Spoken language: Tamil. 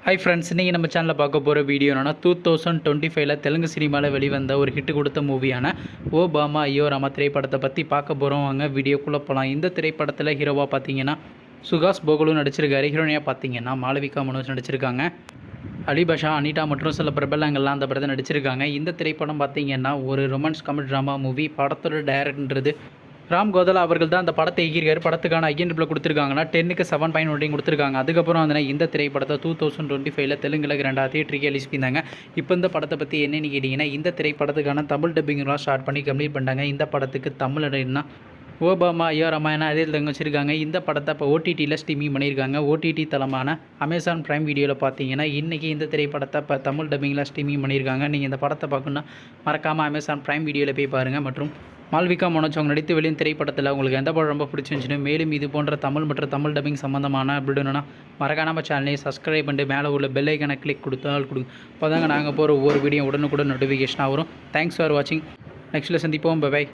ஹாய் ஃப்ரெண்ட்ஸ், இன்றைக்கி நம்ம சேனலில் பார்க்க போகிற வீடியோ என்னன்னா 2025 தெலுங்கு சினிமாவில் வெளிவந்த ஒரு ஹிட் கொடுத்த மூவியான ஓ பாமா ஐயோ ராமா திரைப்படத்தை பற்றி பார்க்க போகிறோம். வாங்க வீடியோக்குள்ளே போகலாம். இந்த திரைப்படத்தில் ஹீரோவாக பார்த்தீங்கன்னா சுகாஷ் போகலு நடிச்சிருக்காரு. ஹீரோனியாக பார்த்தீங்கன்னா மாளவிகா மனோஜ் நடிச்சிருக்காங்க. அலிபாஷா, அனிதா மற்றும் சில பிரபலங்கள்லாம் அந்த படத்தை நடிச்சிருக்காங்க. இந்த திரைப்படம் பார்த்தீங்கன்னா ஒரு ரொமான்ஸ் காமெடி ட்ராமா மூவி. படத்தோட டைரக்டர்ன்றது ராம் கோதலா அவர்கள் தான் அந்த படத்தை இயக்கியிருக்காரு. படத்துக்கான ஐஎன்டிபிள் கொடுத்துருக்காங்கன்னா 10க்கு 7.1 ரேட்டிங் கொடுத்துருக்காங்க. அதுக்கப்புறம் வந்து இந்த திரைப்படத்தை 2025 தெலுங்குல கிராண்டாக தியேட்டருக்கு ரிலீஸ் பண்ணியிருந்தாங்க. இப்போ இந்த படத்தை பற்றி என்னென்னு கேட்டிங்கன்னா, இந்த திரைப்படத்துக்கான தமிழ் டப்பிங்லாம் ஸ்டார்ட் பண்ணி கம்ப்ளீட் பண்ணிட்டாங்க. இந்த படத்துக்கு தமிழ் என்ன ஓபாமா ஐயோ ராமாயணம் அதே தங்க வச்சுருக்காங்க. இந்த படத்தை இப்போ ஓடிடியில் ஸ்ட்ரீமிங் பண்ணியிருக்காங்க. ஓடிடி தளமான அமேசான் பிரைம் வீடியோவில் பார்த்தீங்கன்னா இன்றைக்கி இந்த திரைப்படத்தை இப்போ தமிழ் டப்பிங்கில் ஸ்ட்ரீமிங் பண்ணியிருக்காங்க. நீங்கள் இந்த படத்தை பார்க்கணுன்னா மறக்காமல் அமேசான் பிரைம் வீடியோவில் போய் பாருங்கள். மற்றும் மாளவிகா மனோஜ் அவங்க நடித்து வெளியும் திரைப்படத்தில் உங்களுக்கு எந்த படம் ரொம்ப பிடிச்சிருந்துச்சுன்னு, மேலும் இது போன்ற தமிழ் மற்றும் தமிழ் டப்பிங் சம்மந்தமான அப்படின்னா மறக்காம நம்ம சேனலையும் சப்ஸ்கிரைப் பண்ணிட்டு மேலே உள்ள பெல் ஐக்கனை கிளிக் கொடுத்தால் கொடுங்க. அப்போ தாங்க நாங்கள் போகிற ஒவ்வொரு வீடியோ உடனுக்குடன் நோட்டிஃபிகேஷனாக வரும். தேங்க்ஸ் ஃபார் வாட்சிங். நெக்ஸ்ட்டில் சந்திப்போம். பை.